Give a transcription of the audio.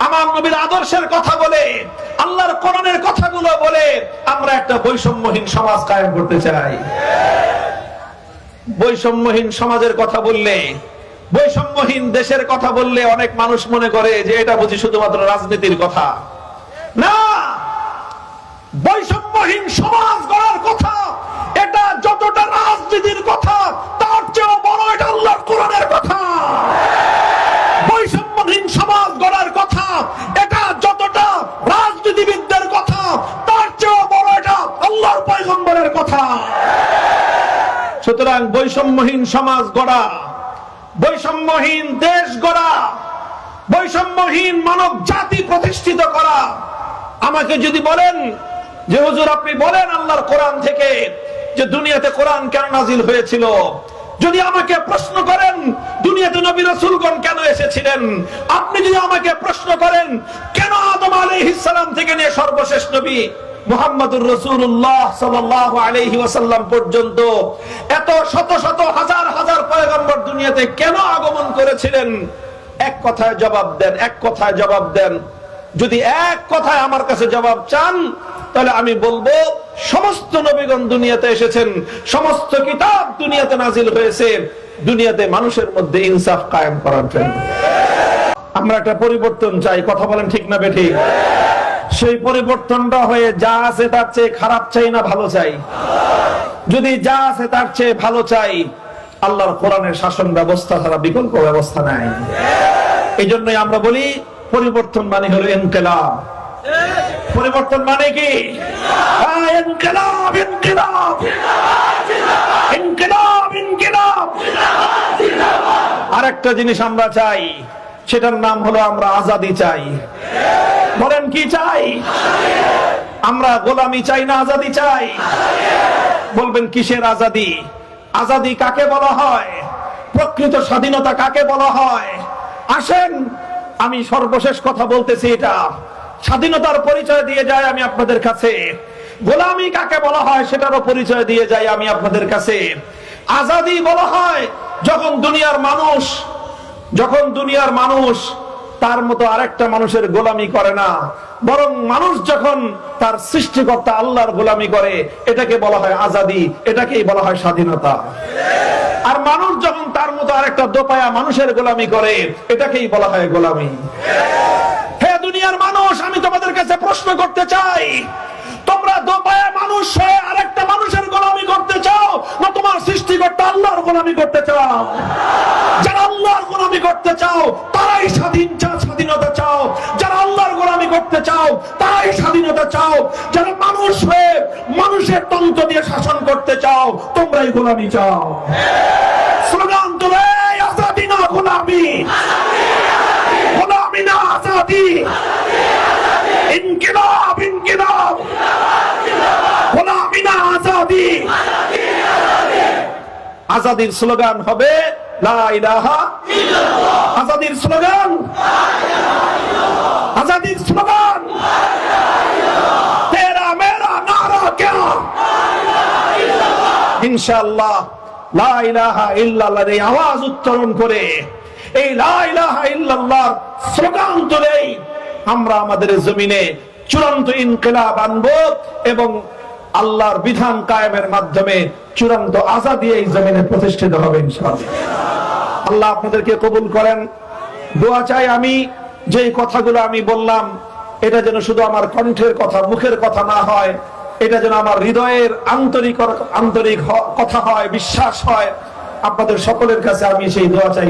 আমার নবীর আদর্শের কথা বলে, আল্লাহর কোরআনের কথাগুলো বলে আমরা একটা বৈষম্যহীন সমাজ কায়েম করতে চাই। বৈষম্যহীন সমাজের কথা বললে, বৈষম্যহীন দেশের কথা বললে অনেক মানুষ মনে করে যে এটা বুঝি শুধুমাত্র রাজনীতির কথা। না, বৈষম্যহীন সমাজ গড়ার কথা এটা যতটা রাজনীতির কথা তার চেয়েও বড় এটা আল্লাহর কোরআনের কথা। বৈষম্যহীন সমাজ গড়ার কথা এটা যতটা রাজনীতিবিদদের কথা তার চেয়েও বড় এটা আল্লাহর পয়গম্বরের কথা। সুতরাং বৈষম্যহীন সমাজ গড়া, বৈষম্যহীন দেশ গড়া, বৈষম্যহীন মানব জাতি প্রতিষ্ঠিত করা। আমাকে যদি বলেন যে হুজুর আপনি বলেন আল্লাহর কোরআন থেকে যে দুনিয়াতে কোরআন কেন নাজিল হয়েছিল, যদি আমাকে প্রশ্ন করেন দুনিয়াতে নবী রাসূলগণ কেন এসেছিলেন, আপনি যদি আমাকে প্রশ্ন করেন কেন আদম আলাইহিস সালাম থেকে নিয়ে সর্বশেষ নবী মুহাম্মদুর রাসূলুল্লাহ সাল্লাল্লাহু আলাইহি ওয়াসাল্লাম পর্যন্ত এত শত শত হাজার হাজার পয়গম্বর দুনিয়াতে কেন আগমন করেছিলেন, এক কথায় জবাব দেন, এক কথায় জবাব দেন। যদি এক কথায় আমার কাছে জবাব চান তাহলে আমি বলবো সমস্ত নবীগণ দুনিয়াতে এসেছেন, সমস্ত কিতাব দুনিয়াতে নাজিল হয়েছে দুনিয়াতে মানুষের মধ্যে ইনসাফ কায়েম করার জন্য। আমরা একটা পরিবর্তন চাই, কথা বলেন ঠিক না বেঠিক? সেই পরিবর্তনটা হয়ে যা আছে তার চেয়ে খারাপ চাই না ভালো চাই? যদি যা আছে তার চেয়ে ভালো চাই, আল্লাহর কোরআনের শাসন ব্যবস্থা ছাড়া বিকল্প ব্যবস্থা নাই। এই জন্যই আমরা বলি পরিবর্তন মানে হলো ইনকিলাব। পরিবর্তন মানে কি? ইনকিলাব, ইনকিলাব, ইনকিলাব, ইনকিলাব। আরেকটা জিনিস আমরা চাই, সেটার নাম হলো আমরা আজাদি চাই। বলেন কি চাই? আমরা গোলামি চাই না আজাদি চাই? বলবেন কিসের আজাদি? আজাদি কাকে বলা হয়? প্রকৃত স্বাধীনতা কাকে বলা হয়? আসেন আমি সর্বশেষ কথা বলতেছি, এটা স্বাধীনতার পরিচয় দিয়ে যায় আমি আপনাদের কাছে। গোলামি কাকে বলা হয় সেটারও পরিচয় দিয়ে যাই আমি আপনাদের কাছে। আজাদি বলা হয় যখন দুনিয়ার মানুষ তার মতো আরেকটা মানুষের গোলামি করে না, বরং মানুষ যখন তার সৃষ্টিকর্তা আল্লাহর গোলামি করে, এটাকে বলা হয় আজাদি, এটাকেই বলা হয় স্বাধীনতা। আর মানুষ যখন তার মতো আরেকটা দোপায়া মানুষের গোলামি করে, এটাকেই বলা হয় গোলামি। হে দুনিয়ার মানুষ, আমি তোমাদের কাছে প্রশ্ন করতে চাই, তোমরা দোপায়া মানুষ হয়ে আরেকটা মানুষের গোলামি করতে চাও না তোমার সৃষ্টিকর্তা আল্লাহর গোলামি করতে চাও? যারা আল্লাহর গোলামি করতে চাও তারাই স্বাধীনতা চাও। যারা আল্লাহর গোলামি করতে চাও তারাই স্বাধীনতা চাও। যারা মানুষ হয়ে মানুষের তন্ত্র দিয়ে শাসন করতে চাও তোমরাই গোলামি চাও। স্লোগান তোলে, আজাদি না গোলামি, গোলামি না আজাদি, ইনকিলাব, ইনকিলাব, গোলামি না আজাদি। আজাদির স্লোগান হবে লা ইলাহা ইল্লাল্লাহ। আজাদির স্লোগান, আজাদির স্লোগান তেরা মেরা নারা क्या? ইনশাআল্লাহ লা ইলাহা ইল্লাল্লাহর এই আওয়াজ উচ্চারণ করে, এই লা ইলাহা ইল্লাল্লাহর স্লোগান তুলেই আমরা আমাদের জমিনে চূড়ান্ত ইনকিলাব আনবো এবং আল্লাহর বিধান কায়েমের মাধ্যমে চূড়ান্ত আজাদি এই জমিনে প্রতিষ্ঠিত হবে ইনশাআল্লাহ। আল্লাহ আপনাদেরকে কবুল করেন। দোয়া চাই আমি যে কথাগুলো আমি বললাম এটা যেন শুধু আমার কণ্ঠের কথা, মুখের কথা না হয়, এটা যেন আমার হৃদয়ের আন্তরিক কথা হয়, বিশ্বাস হয়। আপনাদের সকলের কাছে আমি সেই দোয়া চাই।